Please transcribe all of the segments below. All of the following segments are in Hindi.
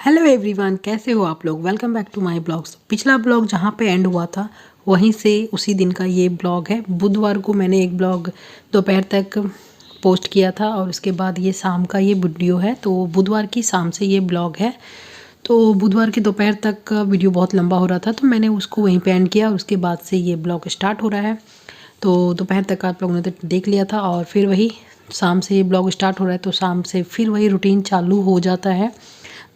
हेलो एवरीवन, कैसे हो आप लोग। Welcome back to my blogs. पिछला ब्लॉग जहाँ पे एंड हुआ था वहीं से उसी दिन का ये ब्लॉग है। बुधवार को मैंने एक ब्लॉग दोपहर तक पोस्ट किया था और उसके बाद ये शाम का ये वीडियो है। तो बुधवार की शाम से ये ब्लॉग है। तो बुधवार की दोपहर तक का वीडियो बहुत लंबा हो रहा था तो मैंने उसको वहीं पे एंड किया और उसके बाद से ये ब्लॉग स्टार्ट हो रहा है। तो दोपहर तक आप लोगों ने तो देख लिया था और फिर वही शाम से ये ब्लॉग स्टार्ट हो रहा है। तो शाम से फिर वही रूटीन चालू हो जाता है।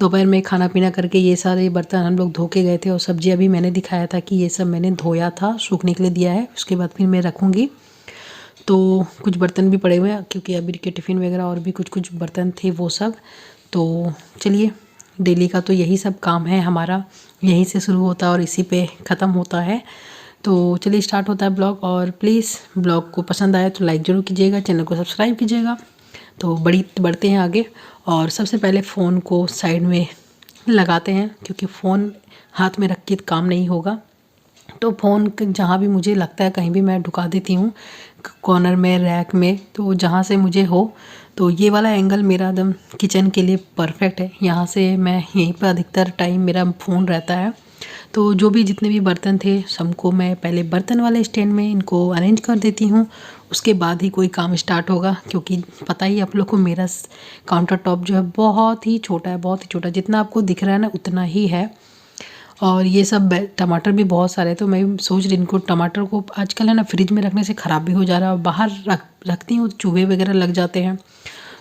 दोपहर में खाना पीना करके ये सारे बर्तन हम लोग धो के गए थे और सब्जी अभी मैंने दिखाया था कि ये सब मैंने धोया था, सूखने के लिए दिया है। उसके बाद फिर मैं रखूँगी। तो कुछ बर्तन भी पड़े हुए हैं क्योंकि अभी के टिफ़िन वगैरह और भी कुछ कुछ बर्तन थे वो सब। तो चलिए, डेली का तो यही सब काम है हमारा, यहीं से शुरू होता है और इसी पे ख़त्म होता है। तो चलिए स्टार्ट होता है ब्लॉग। और प्लीज़ ब्लॉग को पसंद आए तो लाइक ज़रूर कीजिएगा, चैनल को सब्सक्राइब कीजिएगा। तो बढ़ते हैं आगे। और सबसे पहले फ़ोन को साइड में लगाते हैं क्योंकि फ़ोन हाथ में रख के काम नहीं होगा। तो फ़ोन जहाँ भी मुझे लगता है कहीं भी मैं ढुका देती हूँ, कॉर्नर में, रैक में, तो जहाँ से मुझे हो। तो ये वाला एंगल मेरा एकदम किचन के लिए परफेक्ट है। यहाँ से मैं यहीं पर अधिकतर टाइम मेरा फ़ोन रहता है। तो जो भी जितने भी बर्तन थे सबको मैं पहले बर्तन वाले स्टैंड में इनको अरेंज कर देती हूँ। उसके बाद ही कोई काम स्टार्ट होगा क्योंकि पता ही आप लोग को मेरा काउंटर टॉप जो है बहुत ही छोटा है, बहुत ही छोटा। जितना आपको दिख रहा है ना उतना ही है। और ये सब टमाटर भी बहुत सारे हैं तो मैं सोच रही इनको, टमाटर को आजकल है ना फ्रिज में रखने से ख़राब भी हो जा रहा है और बाहर रखती हूँ तो चूहे वगैरह लग जाते हैं।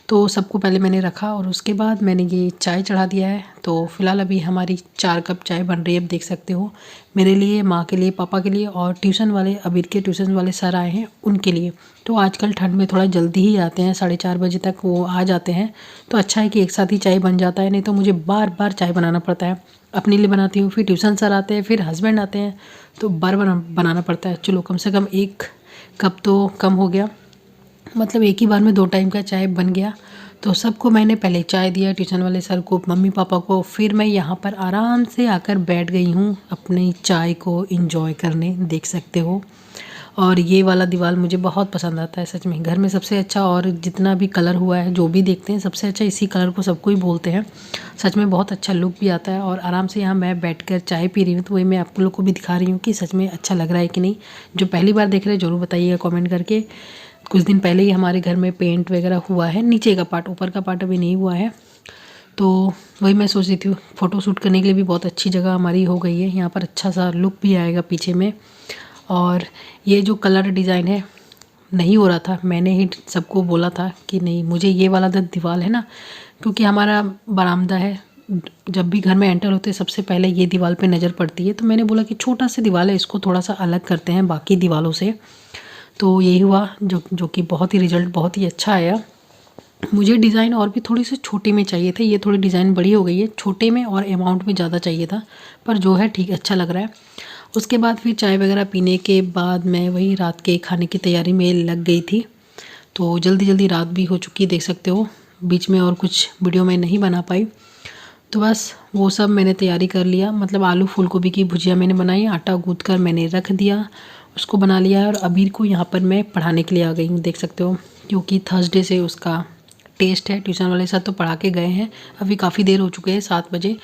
तो सबको पहले मैंने रखा और उसके बाद मैंने ये चाय चढ़ा दिया है। तो फ़िलहाल अभी हमारी 4 कप चाय बन रही है, अब देख सकते हो। मेरे लिए, माँ के लिए, पापा के लिए और ट्यूशन वाले, अबीर के ट्यूशन वाले सर आए हैं उनके लिए। तो आजकल ठंड में थोड़ा जल्दी ही आते हैं, 4:30 बजे तक वो आ जाते हैं। तो अच्छा है कि एक साथ ही चाय बन जाता है, नहीं तो मुझे बार बार चाय बनाना पड़ता है। अपने लिए बनाती हूँ, फिर ट्यूशन सर आते हैं, फिर हस्बैंड आते हैं, तो बार बार बनाना पड़ता है। चलो कम से कम 1 कप तो कम हो गया, मतलब एक ही बार में 2 टाइम का चाय बन गया। तो सबको मैंने पहले चाय दिया, ट्यूशन वाले सर को, मम्मी पापा को। फिर मैं यहाँ पर आराम से आकर बैठ गई हूँ अपनी चाय को एंजॉय करने, देख सकते हो। और ये वाला दीवार मुझे बहुत पसंद आता है सच में, घर में सबसे अच्छा। और जितना भी कलर हुआ है, जो भी देखते हैं सबसे अच्छा इसी कलर को सबको ही बोलते हैं। सच में बहुत अच्छा लुक भी आता है। और आराम से यहाँ मैं बैठकर चाय पी रही हूँ, तो वही मैं आप लोग को भी दिखा रही हूँ कि सच में अच्छा लग रहा है कि नहीं। जो पहली बार देख रहे हैं ज़रूर बताइएगा कमेंट करके। कुछ दिन पहले ही हमारे घर में पेंट वगैरह हुआ है, नीचे का पार्ट, ऊपर का पार्ट अभी नहीं हुआ है। तो वही मैं सोच रही थी, फ़ोटो शूट करने के लिए भी बहुत अच्छी जगह हमारी हो गई है। यहाँ पर अच्छा सा लुक भी आएगा पीछे में। और ये जो कलर डिज़ाइन है नहीं हो रहा था, मैंने ही सबको बोला था कि नहीं, मुझे ये वाला दीवार है ना, क्योंकि हमारा बरामदा है, जब भी घर में एंटर होते हैं सबसे पहले ये दीवार पे नज़र पड़ती है। तो मैंने बोला कि छोटा सा दीवार है, इसको थोड़ा सा अलग करते हैं बाकी दीवारों से। तो यही हुआ, जो कि बहुत ही रिज़ल्ट बहुत ही अच्छा आया। मुझे डिज़ाइन और भी थोड़ी सी छोटी में चाहिए थे, ये थोड़ी डिज़ाइन बड़ी हो गई है। छोटे में और अमाउंट में ज़्यादा चाहिए था, पर जो है ठीक, अच्छा लग रहा है। उसके बाद फिर चाय वगैरह पीने के बाद मैं वही रात के खाने की तैयारी में लग गई थी। तो जल्दी जल्दी रात भी हो चुकी, देख सकते हो। बीच में और कुछ वीडियो मैं नहीं बना पाई। तो बस वो सब मैंने तैयारी कर लिया, मतलब आलू फूल गोभी की भुजिया मैंने बनाई, आटा गूँथ कर मैंने रख दिया, उसको बना लिया। और अबीर को यहाँ पर मैं पढ़ाने के लिए आ गई हूँ, देख सकते हो, क्योंकि थर्सडे से उसका टेस्ट है। ट्यूशन वाले सर तो पढ़ा के गए हैं, अभी काफ़ी देर हो चुके हैं, 7 बजे।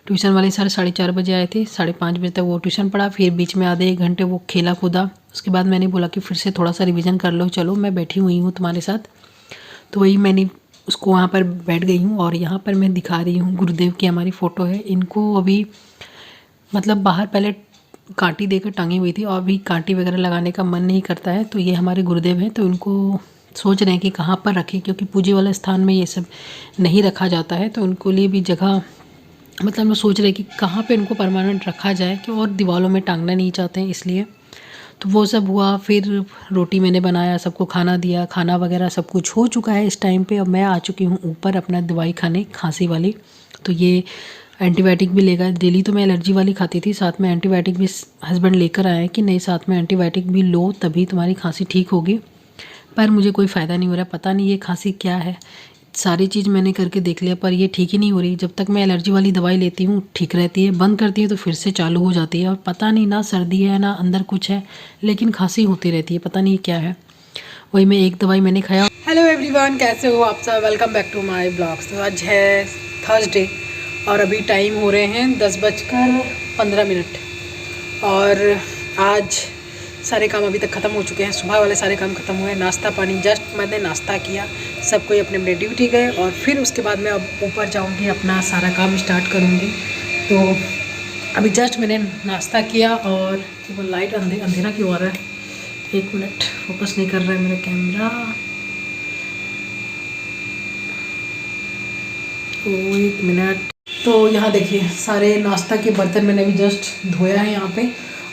ट्यूशन वाले सर 4:30 बजे आए थे, 5:30 बजे तक वो ट्यूशन पढ़ा, फिर बीच में आधे 1 घंटे वो खेला कूदा। उसके बाद मैंने बोला कि फिर से थोड़ा सा रिवीजन कर लो, चलो मैं बैठी हुई हूँ तुम्हारे साथ। तो वही मैंने उसको वहाँ पर बैठ गई हूँ। और यहाँ पर मैं दिखा रही हूँ गुरुदेव की हमारी फ़ोटो है। इनको अभी मतलब बाहर पहले कांटी देकर टांगी हुई थी और अभी कांटी वगैरह लगाने का मन नहीं करता है। तो ये हमारे गुरुदेव हैं, तो इनको सोच रहे हैं कि कहाँ पर रखें, क्योंकि पूजे वाले स्थान में ये सब नहीं रखा जाता है। तो उनको लिए भी जगह, मतलब हम लोग सोच रहे हैं कि कहाँ पे इनको परमानेंट रखा जाए, कि और दीवारों में टांगना नहीं चाहते हैं इसलिए। तो वो सब हुआ, फिर रोटी मैंने बनाया, सबको खाना दिया, खाना वगैरह सब कुछ हो चुका है इस टाइम पे। अब मैं आ चुकी हूँ ऊपर अपना दवाई खाने, खांसी वाली। तो ये एंटीबायोटिक भी लेगा, डेली तो मैं एलर्जी वाली खाती थी, साथ में एंटीबायोटिक भी हस्बैंड लेकर आए कि नहीं साथ में एंटीबायोटिक भी लो तभी तुम्हारी खांसी ठीक होगी। पर मुझे कोई फ़ायदा नहीं हो रहा, पता नहीं ये खांसी क्या है। सारी चीज़ मैंने करके देख लिया पर ये ठीक ही नहीं हो रही। जब तक मैं एलर्जी वाली दवाई लेती हूँ ठीक रहती है, बंद करती हूँ तो फिर से चालू हो जाती है। और पता नहीं, ना सर्दी है ना अंदर कुछ है, लेकिन खांसी होती रहती है, पता नहीं क्या है। वही मैं एक दवाई मैंने खाया। हेलो एवरीवन, कैसे हो आप सब, welcome back to my blogs. तो आज है थर्सडे और अभी टाइम हो रहे हैं 10:15। और आज सारे काम अभी तक ख़त्म हो चुके हैं, सुबह वाले सारे काम ख़त्म हुए। नाश्ता पानी जस्ट मैंने नाश्ता किया, सब कोई अपने अपने ड्यूटी गए और फिर उसके बाद मैं अब ऊपर जाऊंगी, अपना सारा काम स्टार्ट करूंगी। तो अभी जस्ट मैंने नाश्ता किया और वो लाइट अंधेरा क्यों आ रहा है, 1 मिनट, फोकस नहीं कर रहा है मेरा कैमरा। तो 1 मिनट। तो यहाँ देखिए सारे नाश्ता के बर्तन मैंने अभी जस्ट धोया है यहाँ पे।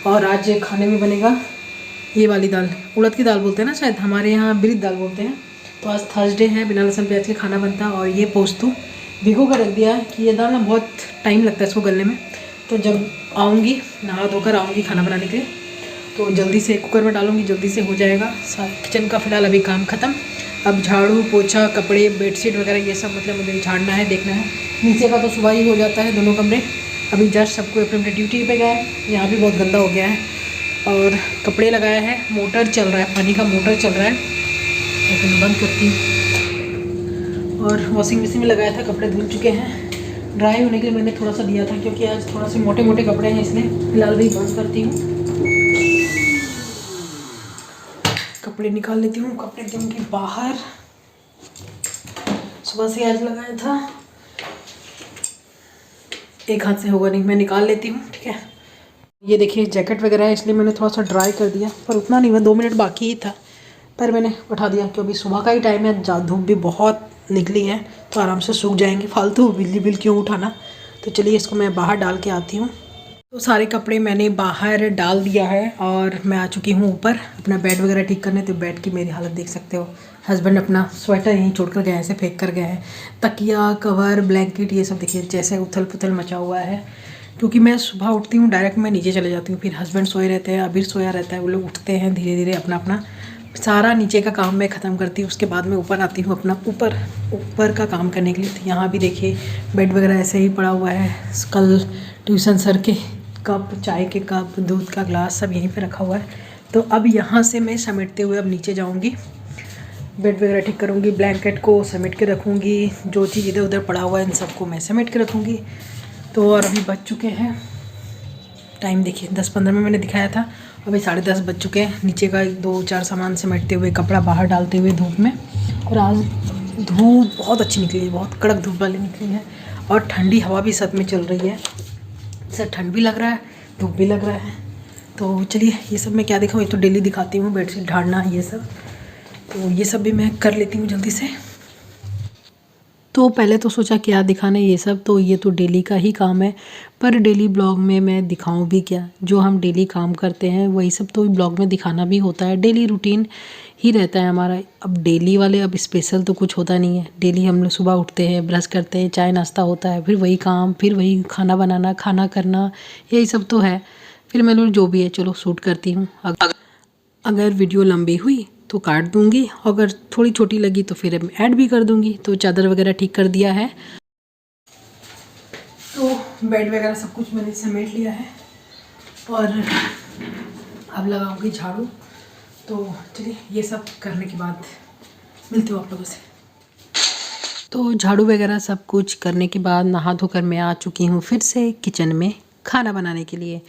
और आज खाने में बनेगा ये वाली दाल, उड़द की दाल बोलते हैं ना शायद, हमारे यहाँ बिरत दाल बोलते हैं। तो आज थर्सडे है, बिना लहसुन प्याज के खाना बनता है। और ये पोस्तू भिगो कर रख दिया है कि ये दाल ना बहुत टाइम लगता है इसको गलने में। तो जब आऊँगी नहा धोकर आऊँगी खाना बनाने के लिए, तो जल्दी से कुकर में डालूँगी, जल्दी से हो जाएगा। किचन का फ़िलहाल अभी काम ख़त्म। अब झाड़ू पोछा कपड़े बेडशीट वगैरह ये सब मतलब मुझे झाड़ना है, देखना है। नीचे का तो सुबह ही हो जाता है, दोनों कमरे। अभी जस्ट सबको अपने अपने ड्यूटी पे गए, यहाँ भी बहुत गंदा हो गया है। और कपड़े लगाया है, मोटर चल रहा है, पानी का मोटर चल रहा है, लेकिन बंद करती हूँ। और वॉशिंग मशीन में लगाया था, कपड़े धुल चुके हैं। ड्राई होने के लिए मैंने थोड़ा सा दिया था, क्योंकि आज थोड़ा से मोटे मोटे कपड़े हैं, इसलिए फ़िलहाल भी बंद करती हूँ। कपड़े निकाल लेती हूँ, कपड़े दूँगी बाहर। सुबह से आज लगाया था, एक हाथ से होगा नहीं, मैं निकाल लेती हूँ, ठीक है। ये देखिए जैकेट वगैरह है, इसलिए मैंने थोड़ा सा ड्राई कर दिया, पर उतना नहीं हुआ, 2 मिनट बाकी ही था, पर मैंने उठा दिया क्योंकि सुबह का ही टाइम है, धूप भी बहुत निकली है, तो आराम से सूख जाएंगे, फालतू बिजली बिल क्यों उठाना। तो चलिए इसको मैं बाहर डाल के आती हूँ। तो सारे कपड़े मैंने बाहर डाल दिया है और मैं आ चुकी हूँ ऊपर अपना बेड वगैरह ठीक करने। तो बेड की मेरी हालत देख सकते हो, हस्बैंड अपना स्वेटर यहीं छोड़ कर गए हैं, ऐसे फेंक कर गए हैं। तकिया कवर ब्लैंकेट ये सब देखिए जैसे उथल पुथल मचा हुआ है, क्योंकि मैं सुबह उठती हूँ डायरेक्ट मैं नीचे चले जाती हूँ, फिर हस्बैंड सोए रहते हैं, अबीर सोया रहता है, वो लोग उठते हैं धीरे धीरे अपना अपना सारा नीचे का काम मैं ख़त्म करती हूँ। उसके बाद मैं ऊपर आती हूँ अपना ऊपर का काम करने के लिए। तो यहाँ भी देखिए बेड वगैरह ऐसे ही पड़ा हुआ है, कल ट्यूशन सर के कप, चाय के कप, दूध का ग्लास सब यहीं पे रखा हुआ है। तो अब यहाँ से मैं समेटते हुए अब नीचे जाऊँगी, बेड वगैरह ठीक करूँगी, ब्लैंकेट को समेट के रखूँगी, जो चीज़ इधर उधर पड़ा हुआ है इन सबको मैं समेट के रखूँगी। तो और अभी बज चुके हैं, टाइम देखिए 10:15 में मैंने दिखाया था, अभी 10:30 बज चुके हैं। नीचे का 2-4 सामान समेटते हुए, कपड़ा बाहर डालते हुए धूप में। और आज धूप बहुत अच्छी निकली है, बहुत कड़क धूप वाली निकली है, और ठंडी हवा भी साथ में चल रही है, सर ठंड भी लग रहा है, धूप भी लग रहा है। तो चलिए ये सब मैं क्या दिखाऊँ, ये तो डेली दिखाती हूँ, बेडशीट झाड़ना ये सब, तो ये सब भी मैं कर लेती हूँ जल्दी से। तो पहले तो सोचा क्या दिखाना ये सब, तो ये तो डेली का ही काम है, पर डेली ब्लॉग में मैं दिखाऊं भी क्या, जो हम डेली काम करते हैं वही सब तो ब्लॉग में दिखाना भी होता है, डेली रूटीन ही रहता है हमारा। अब डेली वाले अब स्पेशल तो कुछ होता नहीं है, डेली हम लोग सुबह उठते हैं, ब्रश करते हैं, चाय नाश्ता होता है, फिर वही काम, फिर वही खाना बनाना, खाना करना, यही सब तो है। फिर मैं लोग जो भी है चलो शूट करती हूँ, अगर वीडियो लंबी हुई तो काट दूंगी, अगर थोड़ी छोटी लगी तो फिर ऐड भी कर दूंगी। तो चादर वगैरह ठीक कर दिया है, तो बेड वगैरह सब कुछ मैंने समेट लिया है, और अब लगाऊंगी झाड़ू। तो चलिए ये सब करने के बाद मिलती हूँ आप लोगों से। तो झाड़ू वगैरह सब कुछ करने के बाद नहा धोकर मैं आ चुकी हूँ फिर से किचन में खाना बनाने के लिए।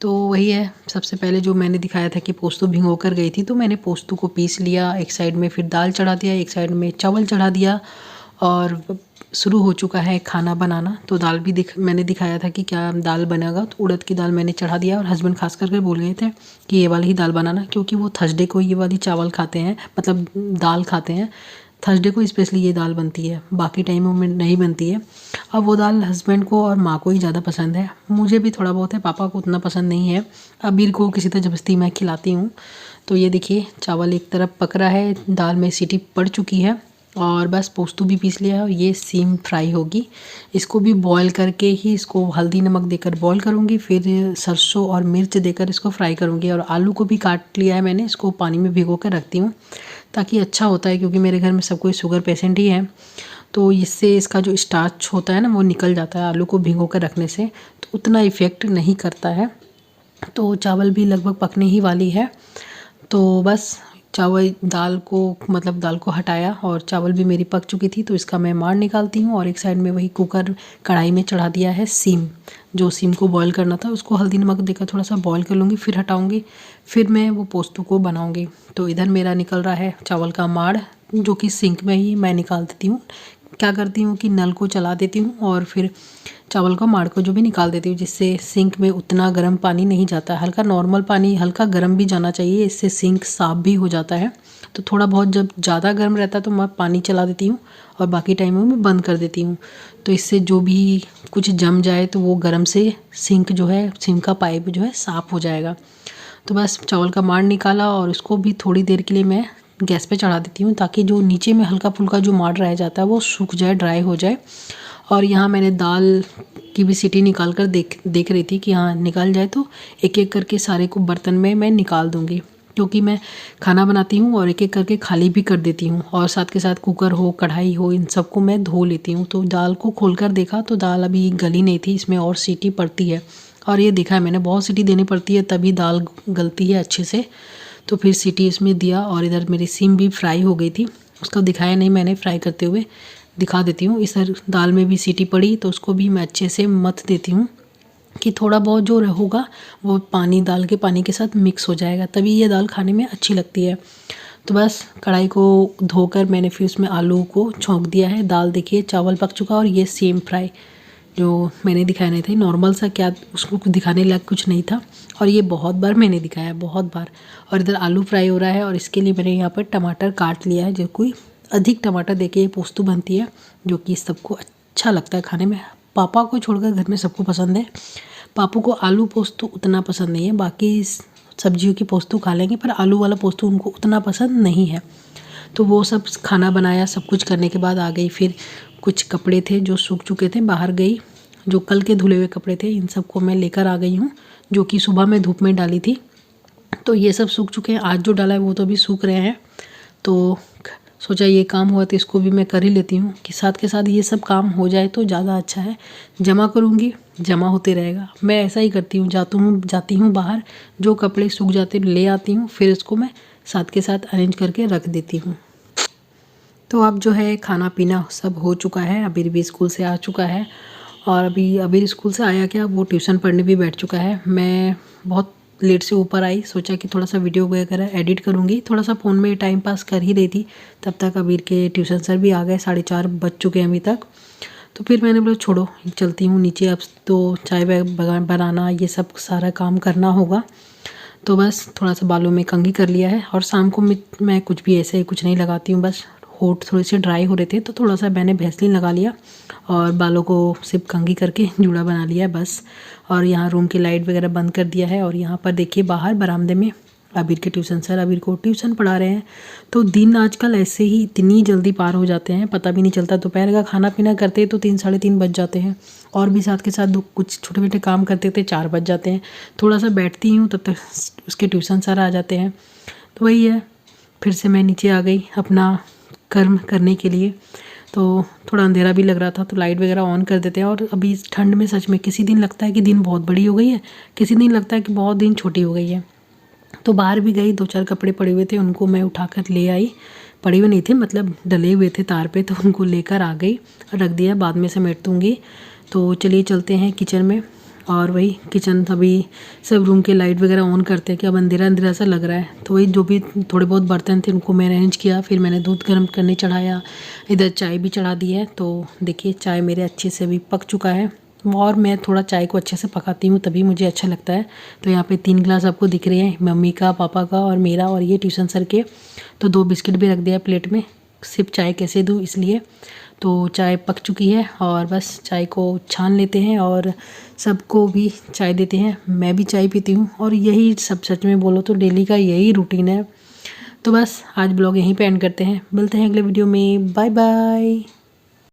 तो वही है, सबसे पहले जो मैंने दिखाया था कि पोस्तू भिगो कर गई थी, तो मैंने पोस्तू को पीस लिया, एक साइड में फिर दाल चढ़ा दिया, एक साइड में चावल चढ़ा दिया, और शुरू हो चुका है खाना बनाना। तो दाल भी मैंने दिखाया था कि क्या दाल बनेगा, तो उड़द की दाल मैंने चढ़ा दिया, और हस्बैंड खास करके बोल गए थे कि ये वाली ही दाल बनाना, क्योंकि वो थर्सडे को ये वाली चावल खाते हैं, मतलब दाल खाते हैं, थर्सडे को स्पेशली ये दाल बनती है, बाकी टाइमों में नहीं बनती है। अब वो दाल हस्बैंड को और माँ को ही ज़्यादा पसंद है, मुझे भी थोड़ा बहुत है, पापा को उतना पसंद नहीं है। अबीर को किसी तरह ज़बरदस्ती मैं खिलाती हूँ। तो ये देखिए चावल एक तरफ पक रहा है, दाल में सीटी पड़ चुकी है, और बस पोस्तू भी पीस लिया है, और ये सीम फ्राई होगी। इसको भी बॉईल करके ही इसको हल्दी नमक देकर बॉईल करूँगी, फिर सरसों और मिर्च देकर इसको फ्राई करूँगी। और आलू को भी काट लिया है मैंने, इसको पानी में भिगो कर रखती हूँ ताकि अच्छा होता है, क्योंकि मेरे घर में सब कोई शुगर पेशेंट ही है, तो इससे इसका जो स्टार्च होता है ना वो निकल जाता है आलू को भिगो कर रखने से, तो उतना इफ़ेक्ट नहीं करता है। तो चावल भी लगभग पकने ही वाली है, तो बस चावल दाल को हटाया और चावल भी मेरी पक चुकी थी, तो इसका मैं मार निकालती हूँ। और एक साइड में वही कुकर कढ़ाई में चढ़ा दिया है सीम को बॉईल करना था, उसको हल्दी नमक देकर थोड़ा सा बॉईल कर लूँगी, फिर हटाऊँगी, फिर मैं वो पोस्तू को बनाऊँगी। तो इधर मेरा निकल रहा है चावल का माड़, जो कि सिंक में ही मैं निकाल देती हूँ। क्या करती हूँ कि नल को चला देती हूँ और फिर चावल का माड़ को जो भी निकाल देती हूँ, जिससे सिंक में उतना गर्म पानी नहीं जाता। हल्का नॉर्मल पानी, हल्का गर्म भी जाना चाहिए, इससे सिंक साफ़ भी हो जाता है। तो थोड़ा बहुत जब ज़्यादा गर्म रहता है तो मैं पानी चला देती हूँ और बाकी टाइम में मैं बंद कर देती हूँ। तो इससे जो भी कुछ जम जाए तो वो गर्म से सिंक का पाइप जो है साफ़ हो जाएगा। तो बस चावल का माड़ निकाला और उसको भी थोड़ी देर के लिए मैं गैस पे चढ़ा देती हूँ, ताकि जो नीचे में हल्का फुल्का जो माड़ रह जाता है वो सूख जाए, ड्राई हो जाए। और यहाँ मैंने दाल की भी सीटी निकाल कर देख रही थी कि हाँ निकल जाए, तो एक एक करके सारे को बर्तन में मैं निकाल दूँगी, क्योंकि मैं खाना बनाती हूँ और एक एक करके खाली भी कर देती हूँ। और साथ के साथ कुकर हो, कढ़ाई हो, इन सबको मैं धो लेती हूँ। तो दाल को खोलकर देखा तो दाल अभी गली नहीं थी, इसमें और सीटी पड़ती है। और ये देखा है मैंने, बहुत सीटी देनी पड़ती है तभी दाल गलती है अच्छे से। तो फिर सीटी इसमें दिया और इधर मेरी सीम भी फ्राई हो गई थी, उसका दिखाया नहीं मैंने फ्राई करते हुए, दिखा देती हूँ। इस दाल में भी सीटी पड़ी तो उसको भी मैं अच्छे से मथ देती हूँ कि थोड़ा बहुत जो होगा वो दाल के पानी के साथ मिक्स हो जाएगा, तभी ये दाल खाने में अच्छी लगती है। तो बस कढ़ाई को धोकर मैंने फिर उसमें आलू को छौंक दिया है। दाल देखिए चावल पक चुका और ये सेम फ्राई जो मैंने दिखाया नहीं था, नॉर्मल सा, क्या उसको दिखाने लायक कुछ नहीं था। और ये बहुत बार मैंने दिखाया है, बहुत बार। और इधर आलू फ्राई हो रहा है और इसके लिए मैंने यहाँ पर टमाटर काट लिया है, जो कोई अधिक टमाटर देके ये पोस्तू बनती है, जो कि सबको अच्छा लगता है खाने में। पापा को छोड़कर घर में सबको पसंद है। पापू को आलू पोस्तू उतना पसंद नहीं है, बाकी सब्जियों की पोस्तू खा लेंगे, पर आलू वाला पोस्तू उनको उतना पसंद नहीं है। तो वो सब खाना बनाया, सब कुछ करने के बाद आ गई। फिर कुछ कपड़े थे जो सूख चुके थे, बाहर गई, जो कल के धुले हुए कपड़े थे, इन सबको मैं लेकर आ गई हूँ, जो कि सुबह में धूप में डाली थी। तो ये सब सूख चुके हैं, आज जो डाला है वो तो अभी सूख रहे हैं। तो सोचा ये काम हुआ तो इसको भी मैं कर ही लेती हूँ, कि साथ के साथ ये सब काम हो जाए तो ज़्यादा अच्छा है। जमा करूँगी, जमा होते रहेगा। मैं ऐसा ही करती हूँ, जाती हूँ बाहर, जो कपड़े सूख जाते ले आती हूँ, फिर इसको मैं साथ के साथ अरेंज करके रख देती हूँ। तो अब जो है खाना पीना सब हो चुका है, अबीर भी स्कूल से आ चुका है। और अभी अबीर स्कूल से आया क्या, वो ट्यूशन पढ़ने भी बैठ चुका है। मैं बहुत लेट से ऊपर आई, सोचा कि थोड़ा सा वीडियो वगैरह एडिट करूँगी, थोड़ा सा फ़ोन में टाइम पास कर ही रही थी। तब तक अबीर के ट्यूशन सर भी आ गए, 4:30 बज चुके हैं अभी तक। तो फिर मैंने बोला छोड़ो, चलती हूँ नीचे, अब तो चाय बनाना ये सब सारा काम करना होगा। तो बस थोड़ा सा बालों में कंघी कर लिया है। और शाम को मैं कुछ भी ऐसे कुछ नहीं लगाती हूँ, बस होठ थोड़े से ड्राई हो रहे थे तो थोड़ा सा मैंने वैसलीन लगा लिया और बालों को सिर्फ कंघी करके जूड़ा बना लिया बस। और यहाँ रूम की लाइट वगैरह बंद कर दिया है। और यहाँ पर देखिए बाहर बरामदे में अबीर के ट्यूशन सर अबीर को ट्यूशन पढ़ा रहे हैं। तो दिन आजकल ऐसे ही इतनी जल्दी पार हो जाते हैं, पता भी नहीं चलता। दोपहर का खाना पीना करते तो 3 साढ़े 3 बज जाते हैं, और भी साथ के साथ कुछ छोटे मोटे काम करते थे 4 बज जाते हैं। थोड़ा सा बैठती हूँ तब तक उसके ट्यूशन सर आ जाते हैं। तो वही है, फिर से मैं नीचे आ गई अपना कर्म करने के लिए। तो थोड़ा अंधेरा भी लग रहा था तो लाइट वगैरह ऑन कर देते हैं। और अभी इस ठंड में सच में किसी दिन लगता है कि दिन बहुत बड़ी हो गई है, किसी दिन लगता है कि बहुत दिन छोटी हो गई है। तो बाहर भी गई, 2-4 कपड़े पड़े हुए थे उनको मैं उठाकर ले आई। पड़े हुए नहीं थे, मतलब डले हुए थे तार पे, तो उनको लेकर आ गई, रख दिया, बाद में समेट दूँगी। तो चलिए चलते हैं किचन में। और वही किचन अभी सब रूम के लाइट वगैरह ऑन करते हैं कि अब अंधेरा अंधेरा सा लग रहा है। तो वही जो भी थोड़े बहुत बर्तन थे उनको मैं अरेंज किया, फिर मैंने दूध गर्म करने चढ़ाया, इधर चाय भी चढ़ा दी है। तो देखिए चाय मेरे अच्छे से अभी पक चुका है, और मैं थोड़ा चाय को अच्छे से पकाती हूँ तभी मुझे अच्छा लगता है। तो यहाँ पे 3 गिलास आपको दिख रहे हैं, मम्मी का, पापा का और मेरा, और ये ट्यूशन सर के। तो 2 बिस्किट भी रख दिया प्लेट में, सिर्फ चाय कैसे दूँ इसलिए। तो चाय पक चुकी है और बस चाय को छान लेते हैं और सबको भी चाय देते हैं। मैं भी चाय पीती हूँ और यही सब सच में बोलो तो डेली का यही रूटीन है। तो बस आज ब्लॉग यहीं पे एंड करते हैं, मिलते हैं अगले वीडियो में, बाय बाय।